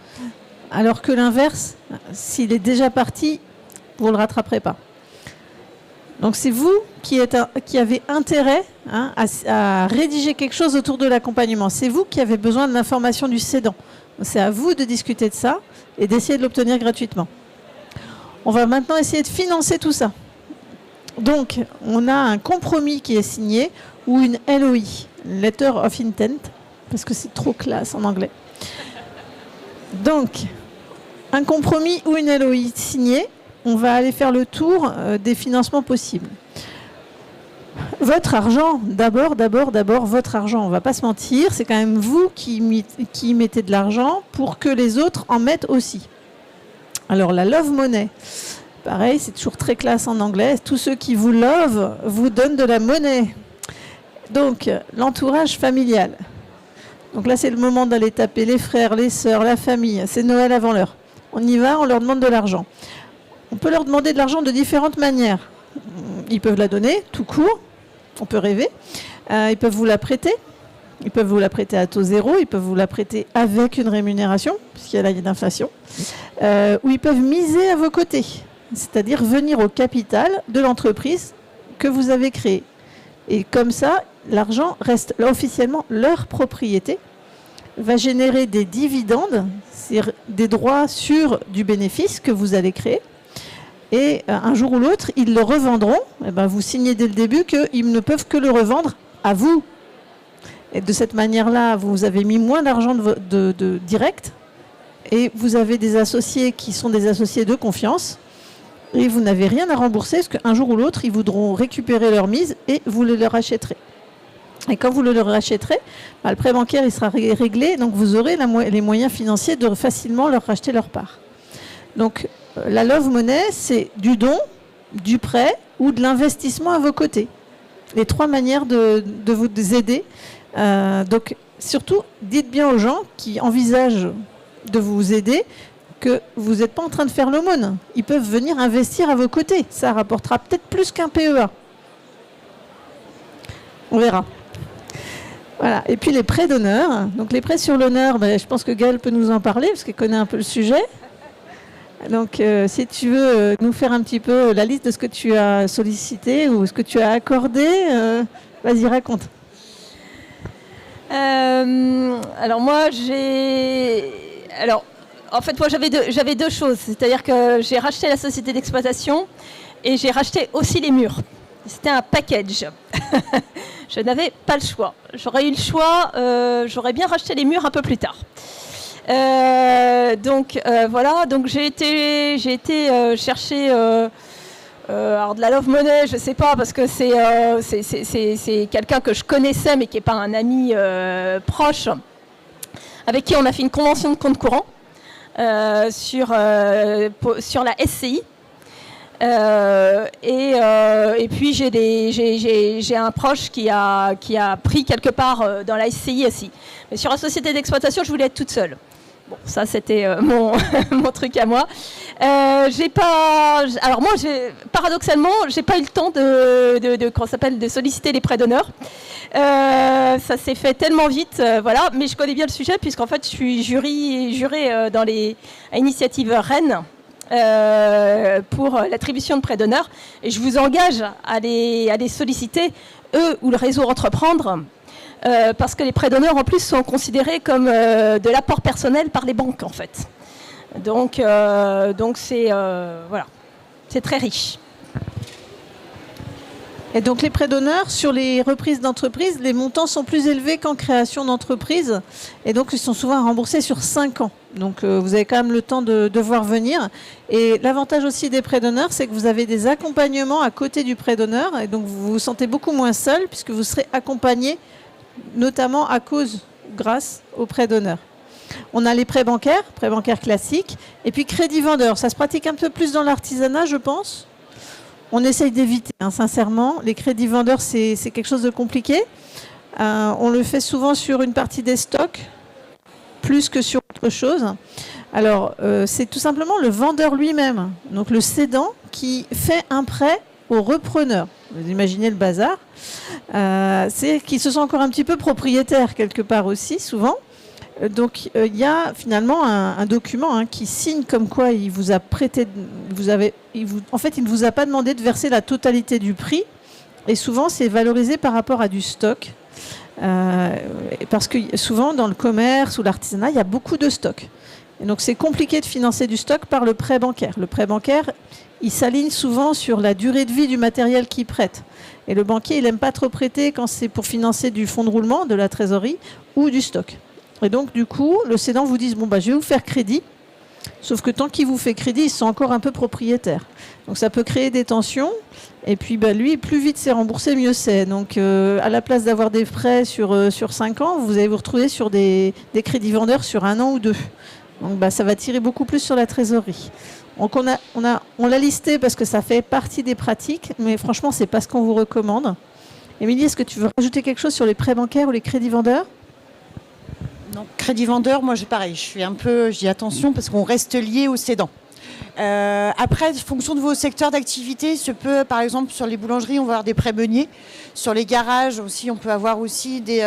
Alors que l'inverse, s'il est déjà parti, vous ne le rattraperez pas. Donc c'est vous qui avez intérêt à rédiger quelque chose autour de l'accompagnement. C'est vous qui avez besoin de l'information du cédant. C'est à vous de discuter de ça et d'essayer de l'obtenir gratuitement. On va maintenant essayer de financer tout ça. Donc, on a un compromis qui est signé ou une LOI, Letter of Intent, parce que c'est trop classe en anglais. Donc, un compromis ou une LOI signée, on va aller faire le tour des financements possibles. Votre argent, d'abord, votre argent, on ne va pas se mentir, c'est quand même vous qui mettez de l'argent pour que les autres en mettent aussi. Alors la love money, pareil, c'est toujours très classe en anglais, tous ceux qui vous love vous donnent de la monnaie. Donc l'entourage familial. Donc là c'est le moment d'aller taper les frères, les sœurs, la famille, c'est Noël avant l'heure. On y va, on leur demande de l'argent. On peut leur demander de l'argent de différentes manières. Ils peuvent la donner, tout court, on peut rêver. Ils peuvent vous la prêter. Ils peuvent vous la prêter à taux zéro. Ils peuvent vous la prêter avec une rémunération, puisqu'il y a l'inflation. Ou ils peuvent miser à vos côtés, c'est-à-dire venir au capital de l'entreprise que vous avez créée. Et comme ça, l'argent reste officiellement leur propriété, va générer des dividendes, c'est des droits sur du bénéfice que vous allez créer. et un jour ou l'autre, ils le revendront. Et ben, vous signez dès le début qu'ils ne peuvent que le revendre à vous. Et de cette manière-là, vous avez mis moins d'argent de direct et vous avez des associés qui sont des associés de confiance et vous n'avez rien à rembourser parce qu'un jour ou l'autre, ils voudront récupérer leur mise et vous le leur achèterez. Et quand vous le leur achèterez, le prêt bancaire il sera réglé, donc vous aurez les moyens financiers de facilement leur racheter leur part. Donc la Love Money, c'est du don, du prêt ou de l'investissement à vos côtés. Les 3 manières de vous aider. Donc surtout, dites bien aux gens qui envisagent de vous aider que vous n'êtes pas en train de faire l'aumône. Ils peuvent venir investir à vos côtés. Ça rapportera peut-être plus qu'un PEA. On verra. Voilà. Et puis les prêts d'honneur. Donc les prêts sur l'honneur, je pense que Gaëlle peut nous en parler parce qu'elle connaît un peu le sujet. Donc si tu veux nous faire un petit peu la liste de ce que tu as sollicité ou ce que tu as accordé, vas-y, raconte. Alors moi j'avais deux choses, c'est-à-dire que j'ai racheté la société d'exploitation et j'ai racheté aussi les murs. C'était un package. Je n'avais pas le choix. J'aurais eu le choix, j'aurais bien racheté les murs un peu plus tard. Voilà, donc j'ai été chercher alors de la Love Money, je sais pas, parce que c'est quelqu'un que je connaissais mais qui n'est pas un ami proche, avec qui on a fait une convention de compte courant sur la SCI. Et puis j'ai un proche qui a pris quelque part dans la SCI aussi. Mais sur la société d'exploitation, je voulais être toute seule. Bon, ça c'était mon truc à moi. Alors moi, paradoxalement, j'ai pas eu le temps de solliciter les prêts d'honneur. Ça s'est fait tellement vite, voilà. Mais je connais bien le sujet puisqu'en fait, je suis jurée à Initiative Rennes. Pour l'attribution de prêts d'honneur, et je vous engage à les solliciter, eux ou le réseau Entreprendre, parce que les prêts d'honneur en plus sont considérés comme de l'apport personnel par les banques en fait. Donc c'est voilà, c'est très riche. Et donc les prêts d'honneur sur les reprises d'entreprise, les montants sont plus élevés qu'en création d'entreprise et donc ils sont souvent remboursés sur 5 ans. Donc vous avez quand même le temps de voir venir. Et l'avantage aussi des prêts d'honneur, c'est que vous avez des accompagnements à côté du prêt d'honneur et donc vous vous sentez beaucoup moins seul puisque vous serez accompagné notamment grâce aux prêts d'honneur. On a les prêts bancaires classiques et puis crédit vendeur. Ça se pratique un peu plus dans l'artisanat, je pense. On essaye d'éviter, sincèrement. Les crédits vendeurs, c'est quelque chose de compliqué. On le fait souvent sur une partie des stocks, plus que sur autre chose. Alors, c'est tout simplement le vendeur lui-même, donc le cédant, qui fait un prêt au repreneur. Vous imaginez le bazar. C'est qu'il se sent encore un petit peu propriétaire quelque part aussi, souvent. Donc il y a finalement un document qui signe comme quoi il vous a prêté, en fait il ne vous a pas demandé de verser la totalité du prix et souvent c'est valorisé par rapport à du stock parce que souvent dans le commerce ou l'artisanat il y a beaucoup de stock et donc c'est compliqué de financer du stock par le prêt bancaire. Le prêt bancaire il s'aligne souvent sur la durée de vie du matériel qu'il prête et le banquier il n'aime pas trop prêter quand c'est pour financer du fonds de roulement, de la trésorerie ou du stock. Et donc, du coup, le cédant vous dit, je vais vous faire crédit. Sauf que tant qu'il vous fait crédit, ils sont encore un peu propriétaires. Donc, ça peut créer des tensions. Et puis, lui, plus vite c'est remboursé, mieux c'est. Donc, à la place d'avoir des prêts sur 5 ans, vous allez vous retrouver sur des crédits vendeurs sur 1 an ou 2. Donc, ça va tirer beaucoup plus sur la trésorerie. Donc, on l'a listé parce que ça fait partie des pratiques. Mais franchement, c'est pas ce qu'on vous recommande. Émilie, est-ce que tu veux rajouter quelque chose sur les prêts bancaires ou les crédits vendeurs ? Non, crédit vendeur, moi pareil, je dis attention parce qu'on reste lié au cédant. Après, fonction de vos secteurs d'activité, par exemple sur les boulangeries, on va avoir des prêts meuniers. Sur les garages aussi, on peut avoir aussi des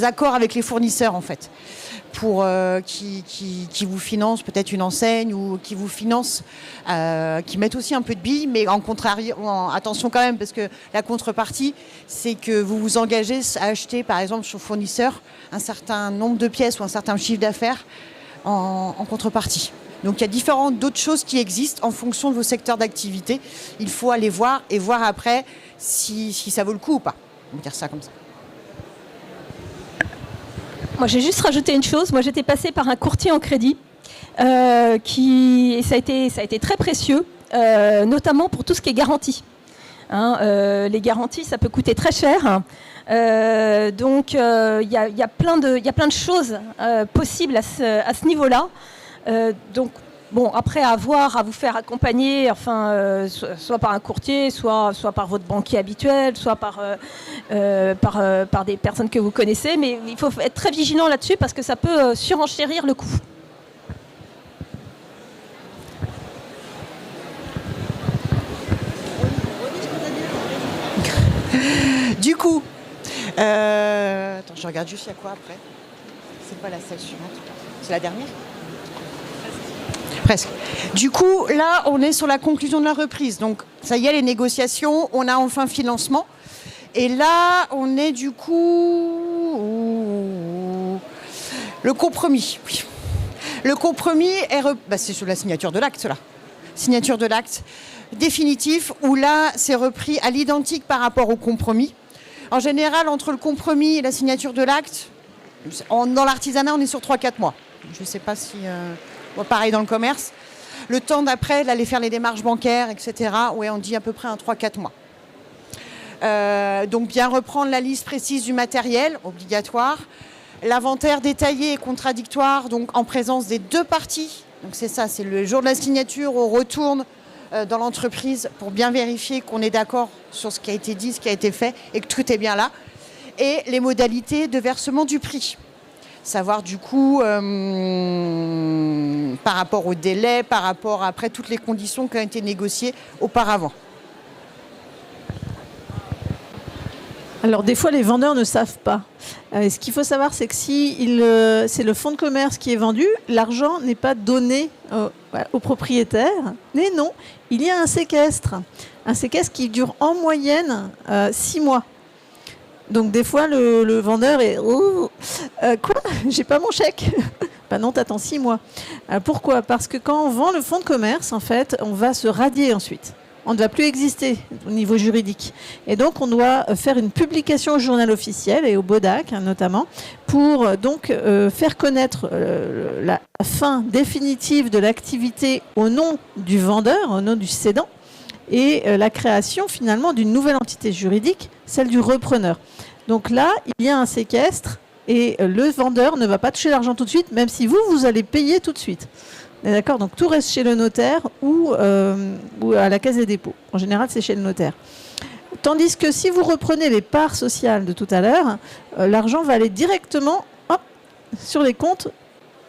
accords avec les fournisseurs en fait, pour qui vous financent peut-être une enseigne ou qui vous financent, qui mettent aussi un peu de billes, mais attention quand même parce que la contrepartie, c'est que vous vous engagez à acheter par exemple chez le fournisseur un certain nombre de pièces ou un certain chiffre d'affaires en contrepartie. Donc il y a différentes d'autres choses qui existent en fonction de vos secteurs d'activité. Il faut aller voir et voir après si ça vaut le coup ou pas. On va dire ça comme ça. Moi, j'ai juste rajouté une chose. Moi, j'étais passée par un courtier en crédit et ça a été très précieux, notamment pour tout ce qui est garantie. Les garanties, ça peut coûter très cher. Donc, il y a plein de choses possibles à ce niveau-là. Donc, bon, après, à vous faire accompagner, enfin, soit par un courtier, soit par votre banquier habituel, soit par des personnes que vous connaissez. Mais il faut être très vigilant là-dessus parce que ça peut surenchérir le coût. Du coup, attends, je regarde juste il y a quoi après. C'est pas la salle suivante. C'est la dernière ? Presque. Du coup, là, on est sur la conclusion de la reprise. Donc, ça y est, les négociations, on a enfin financement. Et là, on est du coup... Le compromis. Oui. Le compromis, c'est sur la signature de l'acte, là. Signature de l'acte définitif, où là, c'est repris à l'identique par rapport au compromis. En général, entre le compromis et la signature de l'acte, dans l'artisanat, on est sur 3-4 mois. Je ne sais pas si... pareil dans le commerce. Le temps d'après, d'aller faire les démarches bancaires, etc., ouais, on dit à peu près un 3-4 mois. Donc bien reprendre la liste précise du matériel, obligatoire. L'inventaire détaillé et contradictoire, donc en présence des deux parties. Donc c'est ça, c'est le jour de la signature, on retourne dans l'entreprise pour bien vérifier qu'on est d'accord sur ce qui a été dit, ce qui a été fait et que tout est bien là. Et les modalités de versement du prix. Savoir du coup, par rapport au délai, par rapport après toutes les conditions qui ont été négociées auparavant. Alors des fois les vendeurs ne savent pas. Ce qu'il faut savoir, c'est que si c'est le fonds de commerce qui est vendu, l'argent n'est pas donné au propriétaire. Mais non, il y a un séquestre. Un séquestre qui dure en moyenne 6 mois. Donc des fois le vendeur est quoi ? J'ai pas mon chèque. Ben non, t'attends 6 mois. Pourquoi ? Parce que quand on vend le fonds de commerce, en fait, on va se radier ensuite. On ne va plus exister au niveau juridique. Et donc, on doit faire une publication au journal officiel et au BODAC, notamment, pour donc faire connaître la fin définitive de l'activité au nom du vendeur, au nom du cédant, et la création, finalement, d'une nouvelle entité juridique, celle du repreneur. Donc là, il y a un séquestre et le vendeur ne va pas toucher l'argent tout de suite, même si vous allez payer tout de suite. D'accord, donc tout reste chez le notaire ou à la Caisse des dépôts. En général, c'est chez le notaire. Tandis que si vous reprenez les parts sociales de tout à l'heure, l'argent va aller directement sur les comptes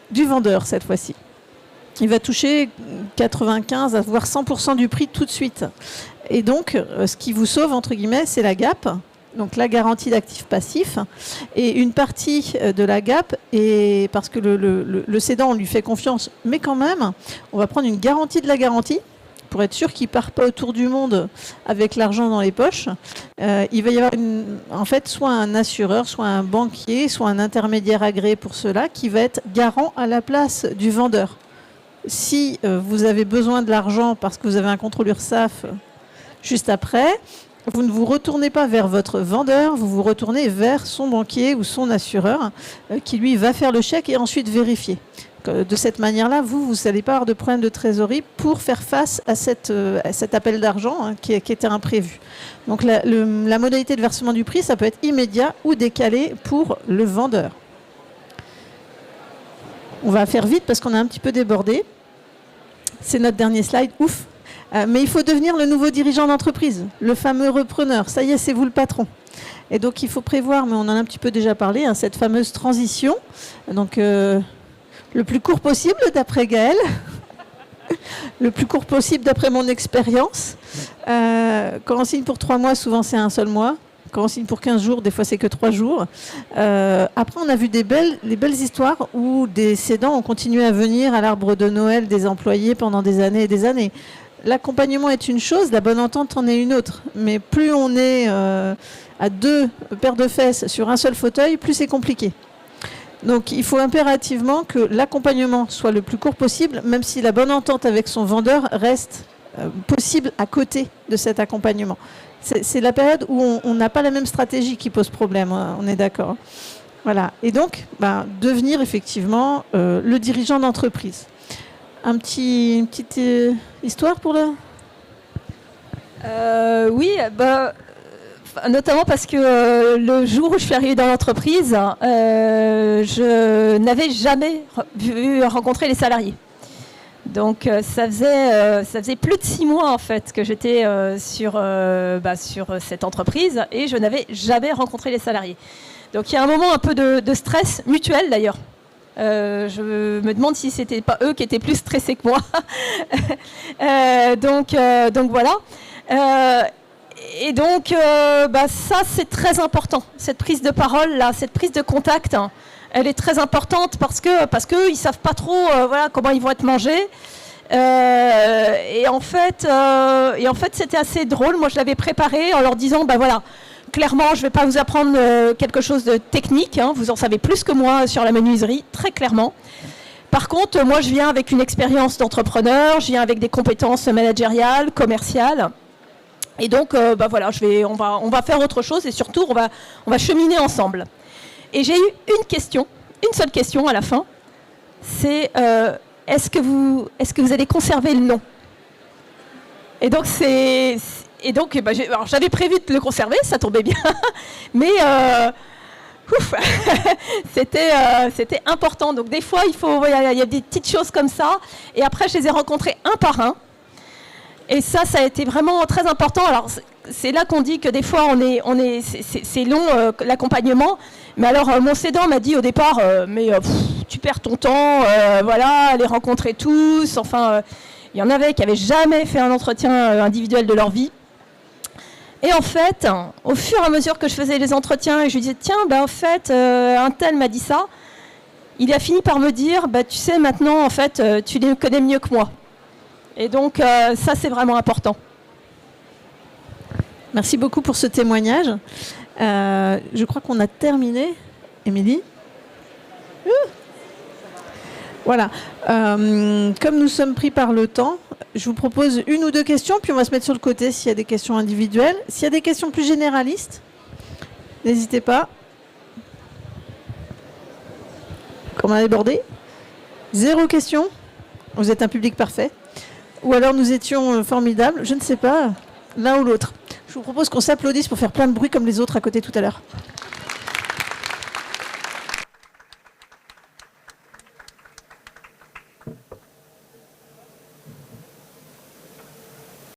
du vendeur cette fois-ci. Il va toucher 95 à voire 100% du prix tout de suite. Et donc, ce qui vous sauve, entre guillemets, c'est la GAP. Donc la garantie d'actifs passifs, et une partie de la GAP, et parce que le cédant, on lui fait confiance, mais quand même, on va prendre une garantie de la garantie, pour être sûr qu'il ne part pas autour du monde avec l'argent dans les poches. Il va y avoir en fait soit un assureur, soit un banquier, soit un intermédiaire agréé pour cela, qui va être garant à la place du vendeur. Si vous avez besoin de l'argent parce que vous avez un contrôle URSSAF juste après, vous ne vous retournez pas vers votre vendeur, vous vous retournez vers son banquier ou son assureur qui, lui, va faire le chèque et ensuite vérifier. De cette manière-là, vous n'allez pas avoir de problème de trésorerie pour faire face à cet appel d'argent qui était imprévu. Donc la modalité de versement du prix, ça peut être immédiat ou décalé pour le vendeur. On va faire vite parce qu'on a un petit peu débordé. C'est notre dernier slide. Ouf! Mais il faut devenir le nouveau dirigeant d'entreprise, le fameux repreneur. Ça y est, c'est vous le patron. Et donc, il faut prévoir, mais on en a un petit peu déjà parlé, cette fameuse transition. Donc, le plus court possible, d'après Gaëlle. Le plus court possible, d'après mon expérience. Quand on signe pour 3 mois, souvent, c'est un seul mois. Quand on signe pour 15 jours, des fois, c'est que 3 jours. Après, on a vu des belles histoires où des cédants ont continué à venir à l'arbre de Noël des employés pendant des années et des années. L'accompagnement est une chose, la bonne entente en est une autre. Mais plus on est à 2 paires de fesses sur un seul fauteuil, plus c'est compliqué. Donc il faut impérativement que l'accompagnement soit le plus court possible, même si la bonne entente avec son vendeur reste possible à côté de cet accompagnement. C'est la période où on n'a pas la même stratégie qui pose problème, on est d'accord. Voilà. Et donc, devenir effectivement le dirigeant d'entreprise. Une petite histoire pour le... Oui, notamment parce que le jour où je suis arrivée dans l'entreprise, je n'avais jamais vu rencontrer les salariés. Donc ça faisait plus de 6 mois en fait que j'étais sur cette entreprise et je n'avais jamais rencontré les salariés. Donc il y a un moment un peu de stress mutuel d'ailleurs. Je me demande si c'était pas eux qui étaient plus stressés que moi. Donc voilà. Et donc ça c'est très important. Cette prise de parole là, cette prise de contact, hein, elle est très importante parce que ils savent pas trop comment ils vont être mangés. Et en fait c'était assez drôle. Moi je l'avais préparé en leur disant clairement, je ne vais pas vous apprendre quelque chose de technique. Hein, vous en savez plus que moi sur la menuiserie, très clairement. Par contre, moi, je viens avec une expérience d'entrepreneur, je viens avec des compétences managériales, commerciales. Et donc, on va faire autre chose et surtout, on va cheminer ensemble. Et j'ai eu une seule question à la fin. C'est est-ce que vous allez conserver le nom? Et donc, j'avais prévu de le conserver, ça tombait bien, mais c'était important. Donc des fois, il y a des petites choses comme ça. Et après, je les ai rencontrés un par un. Et ça a été vraiment très important. Alors c'est là qu'on dit que des fois, c'est long l'accompagnement. Mais alors mon cédant m'a dit au départ, tu perds ton temps, les rencontrer tous. Enfin, il y en avait qui n'avaient jamais fait un entretien individuel de leur vie. Et en fait, au fur et à mesure que je faisais les entretiens et je lui disais, tiens, un tel m'a dit ça, il a fini par me dire, tu sais, maintenant, en fait, tu les connais mieux que moi. Et donc, ça, c'est vraiment important. Merci beaucoup pour ce témoignage. Je crois qu'on a terminé. Émilie ? Voilà. Comme nous sommes pris par le temps, je vous propose 1 ou 2 questions, puis on va se mettre sur le côté s'il y a des questions individuelles. S'il y a des questions plus généralistes, n'hésitez pas. Comment aborder ? 0 question. Vous êtes un public parfait. Ou alors nous étions formidables. Je ne sais pas, l'un ou l'autre. Je vous propose qu'on s'applaudisse pour faire plein de bruit comme les autres à côté tout à l'heure.